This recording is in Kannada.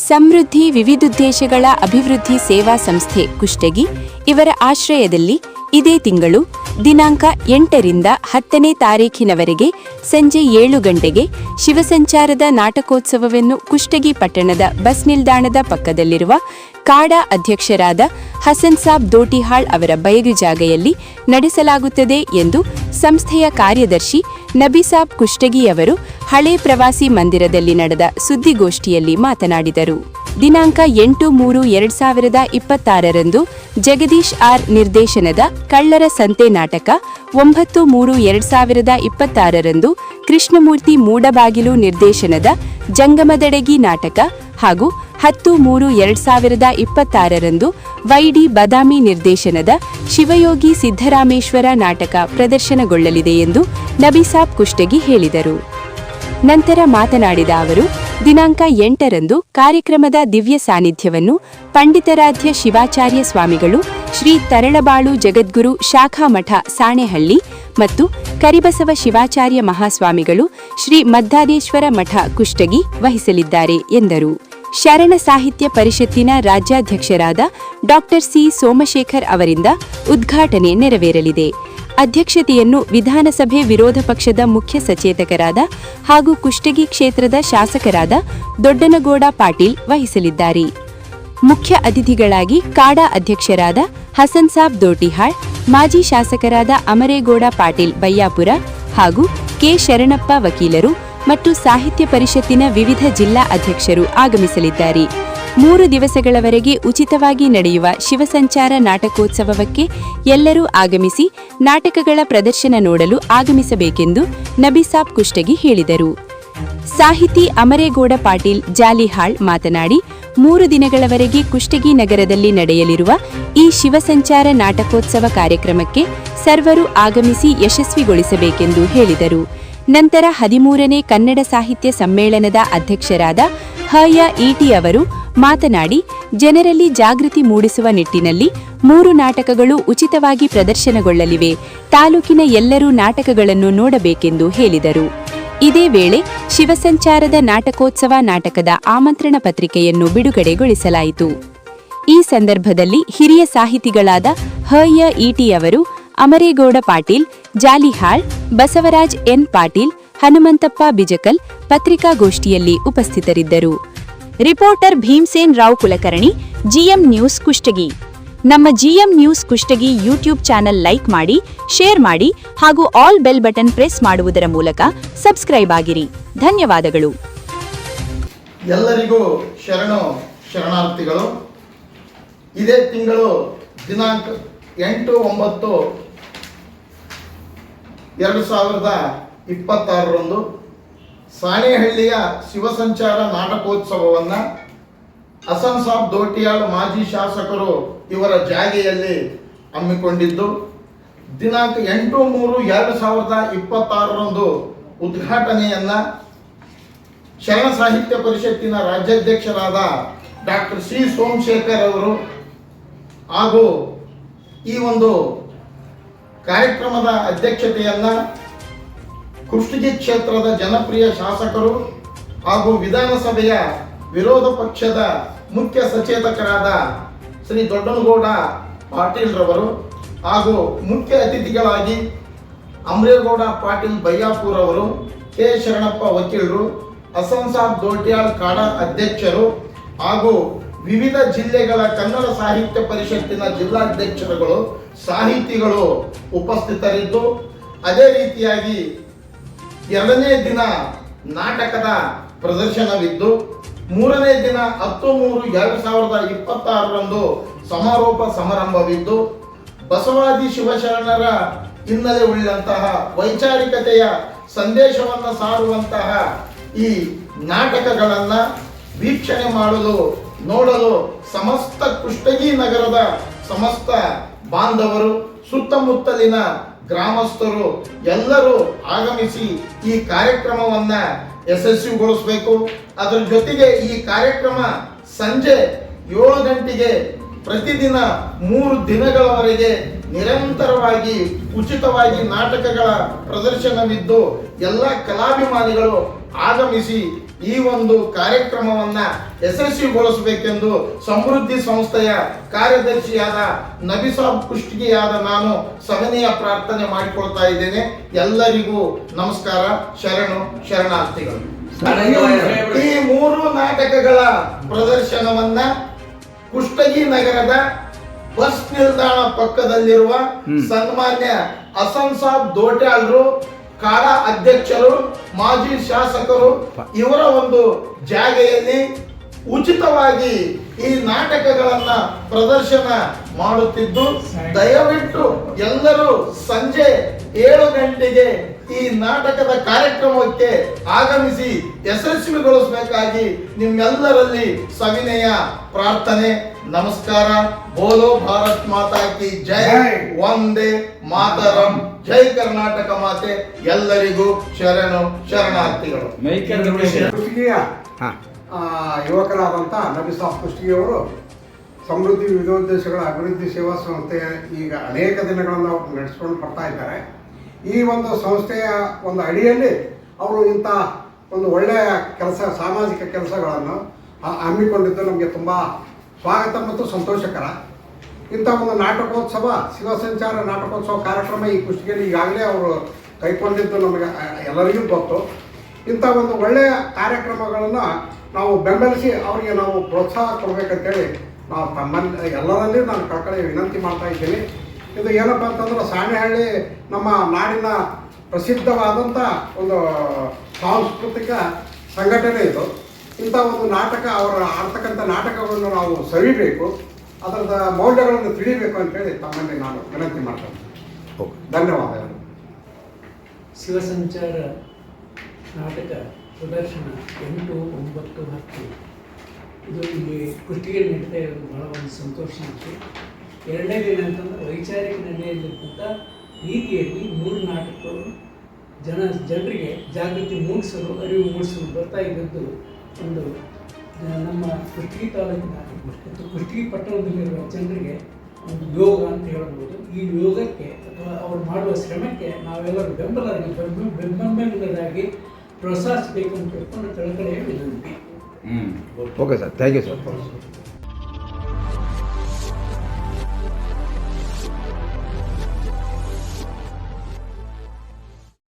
ಸಮೃದ್ಧಿ ವಿವಿಧೋದ್ದೇಶಗಳ ಅಭಿವೃದ್ಧಿ ಸೇವಾ ಸಂಸ್ಥೆ ಕುಷ್ಟಗಿ ಇವರ ಆಶ್ರಯದಲ್ಲಿ ಇದೇ ತಿಂಗಳು ದಿನಾಂಕ 8ರಿಂದ 10ನೇ ತಾರೀಖಿನವರೆಗೆ ಸಂಜೆ 7 ಗಂಟೆಗೆ ಶಿವಸಂಚಾರದ ನಾಟಕೋತ್ಸವವನ್ನು ಕುಷ್ಟಗಿ ಪಟ್ಟಣದ ಬಸ್ ನಿಲ್ದಾಣದ ಪಕ್ಕದಲ್ಲಿರುವ ಕಾಡಾ ಅಧ್ಯಕ್ಷರಾದ ಹಸನ್ ಸಾಬ್ ದೋಟಿಹಾಳ್ ಅವರ ಬಯಲು ಜಾಗೆಯಲ್ಲಿ ನಡೆಸಲಾಗುತ್ತದೆ ಎಂದು ಸಂಸ್ಥೆಯ ಕಾರ್ಯದರ್ಶಿ ನಬಿಸಾಬ್ ಕುಷ್ಟಗಿಯವರು ಹಳೆ ಪ್ರವಾಸಿ ಮಂದಿರದಲ್ಲಿ ನಡೆದ ಸುದ್ದಿಗೋಷ್ಠಿಯಲ್ಲಿ ಮಾತನಾಡಿದರು. ದಿನಾಂಕ 8/3/2026ರಂದು ಜಗದೀಶ್ ಆರ್ ನಿರ್ದೇಶನದ ಕಳ್ಳರ ಸಂತೆ ನಾಟಕ, 9/3/2026ರಂದು ಕೃಷ್ಣಮೂರ್ತಿ ಮೂಡಬಾಗಿಲು ನಿರ್ದೇಶನದ ಜಂಗಮದೆಡೆಗಿ ನಾಟಕ ಹಾಗೂ 10/3/2026ರಂದು ವೈಡಿ ಬದಾಮಿ ನಿರ್ದೇಶನದ ಶಿವಯೋಗಿ ಸಿದ್ದರಾಮೇಶ್ವರ ನಾಟಕ ಪ್ರದರ್ಶನಗೊಳ್ಳಲಿದೆ ಎಂದು ನಬಿಸಾಬ್ ಕುಷ್ಟಗಿ ಹೇಳಿದರು. ನಂತರ ಮಾತನಾಡಿದ ಅವರು, ದಿನಾಂಕ 8ರಂದು ಕಾರ್ಯಕ್ರಮದ ದಿವ್ಯ ಸಾನ್ನಿಧ್ಯವನ್ನು ಪಂಡಿತಾರಾಧ್ಯ ಶಿವಾಚಾರ್ಯ ಸ್ವಾಮಿಗಳು, ಶ್ರೀ ತರಳಬಾಳು ಜಗದ್ಗುರು ಶಾಖಾ ಮಠ ಸಾಣೆಹಳ್ಳಿ ಮತ್ತು ಕರಿಬಸವ ಶಿವಾಚಾರ್ಯ ಮಹಾಸ್ವಾಮಿಗಳು, ಶ್ರೀ ಮದ್ದಾದೇಶ್ವರ ಮಠ ಕುಷ್ಟಗಿ ವಹಿಸಲಿದ್ದಾರೆ ಎಂದರು. ಶರಣ ಸಾಹಿತ್ಯ ಪರಿಷತ್ತಿನ ರಾಜ್ಯಾಧ್ಯಕ್ಷರಾದ ಡಾಕ್ಟರ್ ಸಿ ಸೋಮಶೇಖರ್ ಅವರಿಂದ ಉದ್ಘಾಟನೆ ನೆರವೇರಲಿದೆ. ಅಧ್ಯಕ್ಷತೆಯನ್ನು ವಿಧಾನಸಭೆ ವಿರೋಧ ಪಕ್ಷದ ಮುಖ್ಯ ಸಚೇತಕರಾದ ಹಾಗೂ ಕುಷ್ಟಗಿ ಕ್ಷೇತ್ರದ ಶಾಸಕರಾದ ದೊಡ್ಡನಗೌಡ ಪಾಟೀಲ್ ವಹಿಸಲಿದ್ದಾರೆ. ಮುಖ್ಯ ಅತಿಥಿಗಳಾಗಿ ಕಾಡಾ ಅಧ್ಯಕ್ಷರಾದ ಹಸನ್ ಸಾಬ್ ದೋಟಿಹಾಳ್, ಮಾಜಿ ಶಾಸಕರಾದ ಅಮರೇಗೌಡ ಪಾಟೀಲ್ ಬಯ್ಯಾಪುರ ಹಾಗೂ ಕೆ ಶರಣಪ್ಪ ವಕೀಲರು ಮತ್ತು ಸಾಹಿತ್ಯ ಪರಿಷತ್ತಿನ ವಿವಿಧ ಜಿಲ್ಲಾ ಅಧ್ಯಕ್ಷರು ಆಗಮಿಸಲಿದ್ದಾರೆ. 3 ದಿವಸಗಳವರೆಗೆ ಉಚಿತವಾಗಿ ನಡೆಯುವ ಶಿವಸಂಚಾರ ನಾಟಕೋತ್ಸವಕ್ಕೆ ಎಲ್ಲರೂ ಆಗಮಿಸಿ ನಾಟಕಗಳ ಪ್ರದರ್ಶನ ನೋಡಲು ಆಗಮಿಸಬೇಕೆಂದು ನಬಿಸಾಬ್ ಕುಷ್ಟಗಿ ಹೇಳಿದರು. ಸಾಹಿತಿ ಅಮರೇಗೌಡ ಪಾಟೀಲ್ ಜಾಲಿಹಾಳ್ ಮಾತನಾಡಿ, 3 ದಿನಗಳವರೆಗೆ ಕುಷ್ಟಗಿ ನಗರದಲ್ಲಿ ನಡೆಯಲಿರುವ ಈ ಶಿವಸಂಚಾರ ನಾಟಕೋತ್ಸವ ಕಾರ್ಯಕ್ರಮಕ್ಕೆ ಸರ್ವರು ಆಗಮಿಸಿ ಯಶಸ್ವಿಗೊಳಿಸಬೇಕೆಂದು ಹೇಳಿದರು. ನಂತರ 13ನೇ ಕನ್ನಡ ಸಾಹಿತ್ಯ ಸಮ್ಮೇಳನದ ಅಧ್ಯಕ್ಷರಾದ ಹ.ಯ.ಇ.ಟಿ. ಅವರು ಮಾತನಾಡಿ, ಜನರಲ್ಲಿ ಜಾಗೃತಿ ಮೂಡಿಸುವ ನಿಟ್ಟಿನಲ್ಲಿ 3 ನಾಟಕಗಳು ಉಚಿತವಾಗಿ ಪ್ರದರ್ಶನಗೊಳ್ಳಲಿವೆ. ತಾಲೂಕಿನ ಎಲ್ಲರೂ ನಾಟಕಗಳನ್ನು ನೋಡಬೇಕೆಂದು ಹೇಳಿದರು. ಇದೇ ವೇಳೆ ಶಿವಸಂಚಾರದ ನಾಟಕೋತ್ಸವ ನಾಟಕದ ಆಮಂತ್ರಣ ಪತ್ರಿಕೆಯನ್ನು ಬಿಡುಗಡೆಗೊಳಿಸಲಾಯಿತು. ಈ ಸಂದರ್ಭದಲ್ಲಿ ಹಿರಿಯ ಸಾಹಿತಿಗಳಾದ ಹ.ಯ.ಇ.ಟಿ. ಅವರು, ಅಮರೇಗೌಡ ಪಾಟೀಲ್ ಜಾಲಿಹಾಳ್, ಬಸವರಾಜ್ ಎನ್ ಪಾಟೀಲ್, ಹನುಮಂತಪ್ಪ ಬಿಜಕಲ್ ಪತ್ರಿಕಾಗೋಷ್ಠಿಯಲ್ಲಿ ಉಪಸ್ಥಿತರಿದ್ದರು. Reporter Bhimsen Rao Kulkarni, GM news Kushtagi. ನಮ್ಮ GM news Kushtagi YouTube channel like ಮಾಡಿ, ಶೇರ್ ಮಾಡಿ ಹಾಗೂ ಆಲ್ ಬೆಲ್ ಬಟನ್ ಪ್ರೆಸ್ ಮಾಡುವುದರ ಮೂಲಕ ಸಬ್ಸ್ಕ್ರೈಬ್ ಆಗಿರಿ. ಧನ್ಯವಾದಗಳು. ಎಲ್ಲರಿಗೂ ಶರಣಾರ್ಥಿಗಳು. ಇದೇ ತಿಂಗಳು ದಿನಾಂಕ 8/9/2026ರಂದು ಸಾಣೆಹಳ್ಳಿಯ ಶಿವಸಂಚಾರ ನಾಟಕೋತ್ಸವವನ್ನು ಹಸನ್ ಸಾಬ್ ದೋಟಿಯಾಳ್ ಮಾಜಿ ಶಾಸಕರು ಇವರ ಜಾಗೆಯಲ್ಲಿ ಹಮ್ಮಿಕೊಂಡಿದ್ದು, ದಿನಾಂಕ 8/3/2026ರಂದು ಉದ್ಘಾಟನೆಯನ್ನು ಶರಣ ಸಾಹಿತ್ಯ ಪರಿಷತ್ತಿನ ರಾಜ್ಯಾಧ್ಯಕ್ಷರಾದ ಡಾಕ್ಟರ್ ಸಿ ಸೋಮಶೇಖರ್ ಅವರು ಹಾಗೂ ಈ ಒಂದು ಕಾರ್ಯಕ್ರಮದ ಅಧ್ಯಕ್ಷತೆಯನ್ನು ಕುಷ್ಟಗಿ ಕ್ಷೇತ್ರದ ಜನಪ್ರಿಯ ಶಾಸಕರು ಹಾಗೂ ವಿಧಾನಸಭೆಯ ವಿರೋಧ ಪಕ್ಷದ ಮುಖ್ಯ ಸಚೇತಕರಾದ ಶ್ರೀ ದೊಡ್ಡನಗೌಡ ಪಾಟೀಲ್ ರವರು ಹಾಗೂ ಮುಖ್ಯ ಅತಿಥಿಗಳಾಗಿ ಅಮರೇಗೌಡ ಪಾಟೀಲ್ ಬಯ್ಯಾಪುರ ಅವರು, ಕೆ ಶರಣಪ್ಪ ವಕೀಲರು, ಹಸನ್ ಸಾಬ್ ದೋಟಿಯಾಳ್ ಕಾಡಾ ಅಧ್ಯಕ್ಷರು ಹಾಗೂ ವಿವಿಧ ಜಿಲ್ಲೆಗಳ ಕನ್ನಡ ಸಾಹಿತ್ಯ ಪರಿಷತ್ತಿನ ಜಿಲ್ಲಾಧ್ಯಕ್ಷರುಗಳು, ಸಾಹಿತಿಗಳು ಉಪಸ್ಥಿತರಿದ್ದು, ಅದೇ ರೀತಿಯಾಗಿ 2ನೇ ದಿನ ನಾಟಕದ ಪ್ರದರ್ಶನವಿದ್ದು, 3ನೇ ದಿನ 10/3/2026ರಂದು ಸಮಾರೋಪ ಸಮಾರಂಭವಿದ್ದು, ಬಸವಾದಿ ಶಿವಶರಣರ ಹಿನ್ನೆಲೆ ಉಳ್ಳಂತಹ ವೈಚಾರಿಕತೆಯ ಸಂದೇಶವನ್ನು ಸಾರುವಂತಹ ಈ ನಾಟಕಗಳನ್ನು ವೀಕ್ಷಣೆ ಮಾಡಲು ನೋಡಲು ಸಮಸ್ತ ಕುಷ್ಟಗಿ ನಗರದ ಸಮಸ್ತ ಬಾಂಧವರು, ಸುತ್ತಮುತ್ತಲಿನ ಗ್ರಾಮಸ್ಥರು ಎಲ್ಲರೂ ಆಗಮಿಸಿ ಈ ಕಾರ್ಯಕ್ರಮವನ್ನು ಯಶಸ್ವಿಗೊಳಿಸಬೇಕು. ಅದರ ಜೊತೆಗೆ ಈ ಕಾರ್ಯಕ್ರಮ ಸಂಜೆ 7 ಗಂಟೆಗೆ ಪ್ರತಿದಿನ 3 ದಿನಗಳವರೆಗೆ ನಿರಂತರವಾಗಿ ಉಚಿತವಾಗಿ ನಾಟಕಗಳ ಪ್ರದರ್ಶನವಿದ್ದು ಎಲ್ಲ ಕಲಾಭಿಮಾನಿಗಳು ಆಗಮಿಸಿ ಈ ಒಂದು ಕಾರ್ಯಕ್ರಮವನ್ನ ಯಶಸ್ವಿಗೊಳಿಸಬೇಕೆಂದು ಸಮೃದ್ಧಿ ಸಂಸ್ಥೆಯ ಕಾರ್ಯದರ್ಶಿಯಾದ ನಬಿಸಾಬ್ ಕುಷ್ಟಗಿಯಾದ ನಾನು ಸವಿನಯ ಪ್ರಾರ್ಥನೆ ಮಾಡಿಕೊಳ್ತಾ ಇದ್ದೇನೆ. ಎಲ್ಲರಿಗೂ ನಮಸ್ಕಾರ, ಶರಣು ಶರಣಾರ್ಥಿಗಳು. ಈ 3 ನಾಟಕಗಳ ಪ್ರದರ್ಶನವನ್ನ ಕುಷ್ಟಗಿ ನಗರದ ಬಸ್ ನಿಲ್ದಾಣ ಪಕ್ಕದಲ್ಲಿರುವ ಸನ್ಮಾನ್ಯ ಹಸನ್ ಸಾಬ್ ದೋಟ್ಯಾಳ್ರು, ಕಾಡಾ ಅಧ್ಯಕ್ಷರು, ಮಾಜಿ ಶಾಸಕರು ಇವರ ಒಂದು ಜಾಗೆಯಲ್ಲಿ ಉಚಿತವಾಗಿ ಈ ನಾಟಕಗಳನ್ನ ಪ್ರದರ್ಶನ ಮಾಡುತ್ತಿದ್ದು, ದಯವಿಟ್ಟು ಎಲ್ಲರೂ ಸಂಜೆ 7 ಗಂಟೆಗೆ ಈ ನಾಟಕದ ಕಾರ್ಯಕ್ರಮಕ್ಕೆ ಆಗಮಿಸಿ ಯಶಸ್ವಿಗೊಳಿಸಬೇಕಾಗಿ ನಿಮ್ಮೆಲ್ಲರಲ್ಲಿ ಸವಿನಯ ಪ್ರಾರ್ಥನೆ. ನಮಸ್ಕಾರ. ಬೋಲೋ ಭಾರತ್ ಮಾತಾ ಕಿ ಜೈ, ವಂದೇ ಮಾತರಂ, ಜೈ ಕರ್ನಾಟಕ ಮಾತೆ. ಎಲ್ಲರಿಗೂ ಶರಣು ಶರಣಾರ್ಥಿಗಳು. ಕುಷ್ಟಗಿಯ ಯುವಕರಾದಂಥ ನಬಿಸಾಬ್ ಕುಷ್ಟಗಿಯವರು ಸಮೃದ್ಧಿ ವಿವಿಧೋದ್ದೇಶಗಳ ಅಭಿವೃದ್ಧಿ ಸೇವಾ ಸಂಸ್ಥೆ ಈಗ ಅನೇಕ ದಿನಗಳನ್ನು ಅವರು ನಡೆಸ್ಕೊಂಡು ಬರ್ತಾ ಇದ್ದಾರೆ. ಈ ಒಂದು ಸಂಸ್ಥೆಯ ಒಂದು ಅಡಿಯಲ್ಲಿ ಅವರು ಇಂಥ ಒಂದು ಒಳ್ಳೆಯ ಕೆಲಸ, ಸಾಮಾಜಿಕ ಕೆಲಸಗಳನ್ನು ಹಮ್ಮಿಕೊಂಡಿದ್ದು ನಮಗೆ ತುಂಬ ಸ್ವಾಗತ ಮತ್ತು ಸಂತೋಷಕರ. ಇಂಥ ಒಂದು ನಾಟಕೋತ್ಸವ, ಶಿವಸಂಚಾರ ನಾಟಕೋತ್ಸವ ಕಾರ್ಯಕ್ರಮ ಈ ಕುಷ್ಟಗಿಯಲ್ಲಿ ಈಗಾಗಲೇ ಅವರು ಕೈಗೊಂಡಿದ್ದು ನಮಗೆ ಎಲ್ಲರಿಗೂ ಗೊತ್ತು. ಇಂಥ ಒಂದು ಒಳ್ಳೆಯ ಕಾರ್ಯಕ್ರಮಗಳನ್ನು ನಾವು ಬೆಂಬಲಿಸಿ ಅವರಿಗೆ ನಾವು ಪ್ರೋತ್ಸಾಹ ಕೊಡಬೇಕಂತೇಳಿ ನಾವು ತಮ್ಮಲ್ಲಿ ಎಲ್ಲರಲ್ಲಿ ನಾನು ಕಳಕಳಿ ವಿನಂತಿ ಮಾಡ್ತಾ ಇದ್ದೀನಿ. ಇದು ಏನಪ್ಪ ಅಂತಂದ್ರೆ ಸಾಣೆಹಳ್ಳಿ ನಮ್ಮ ನಾಡಿನ ಪ್ರಸಿದ್ಧವಾದಂಥ ಒಂದು ಸಾಂಸ್ಕೃತಿಕ ಸಂಘಟನೆ ಇದು. ಇಂಥ ಒಂದು ನಾಟಕ, ಅವರು ಆಡ್ತಕ್ಕಂಥ ನಾಟಕಗಳನ್ನು ನಾವು ಸವಿಬೇಕು, ಅದರದ ಮೌಲ್ಯಗಳನ್ನು ತಿಳಿಬೇಕು ಅಂತೇಳಿ ತಮ್ಮಲ್ಲಿ ನಾನು ವಿನಂತಿ ಮಾಡ್ತೇನೆ. ಧನ್ಯವಾದಗಳು. ಶಿವಸಂಚಾರ ನಾಟಕ ಪ್ರದರ್ಶನ 8, 9, 10 ಇದು ಇಲ್ಲಿ ಕುಷ್ಟಗಿಯಲ್ಲಿ ನಡೀತಾ ಇರೋದು ಬಹಳ ಒಂದು ಸಂತೋಷ ಇತ್ತು. ಎರಡನೇದು ಏನಂತಂದ್ರೆ ವೈಚಾರಿಕ ನೆಲೆಯಲ್ಲಿರ್ತಂಥ ರೀತಿಯಲ್ಲಿ 3 ನಾಟಕಗಳು ಜನರಿಗೆ ಜಾಗೃತಿ ಮೂಡಿಸಲು, ಅರಿವು ಮೂಡಿಸಲು ಬರ್ತಾ ಇದ್ದದ್ದು ಒಂದು ನಮ್ಮ ಕುಷ್ಟಗಿ ತಾಲೂಕಿನ ಮತ್ತು ಕುಷ್ಟಗಿ ಪಟ್ಟಣದಲ್ಲಿರುವ ಜನರಿಗೆ ಒಂದು ಯೋಗ ಅಂತ ಹೇಳ್ಬೋದು. ಈ ಯೋಗಕ್ಕೆ ಅಥವಾ ಅವರು ಮಾಡುವ ಶ್ರಮಕ್ಕೆ ನಾವೆಲ್ಲರೂ ಬೆಂಬಲರಾಗಿ ಪ್ರೋತ್ಸಾಹಿಸಬೇಕು ಅಂತ ತಿಳ್ಕೊಂಡು ಕಳಕಳಿಯ ವಿನಂತಿ. Okay sir, thank you sir.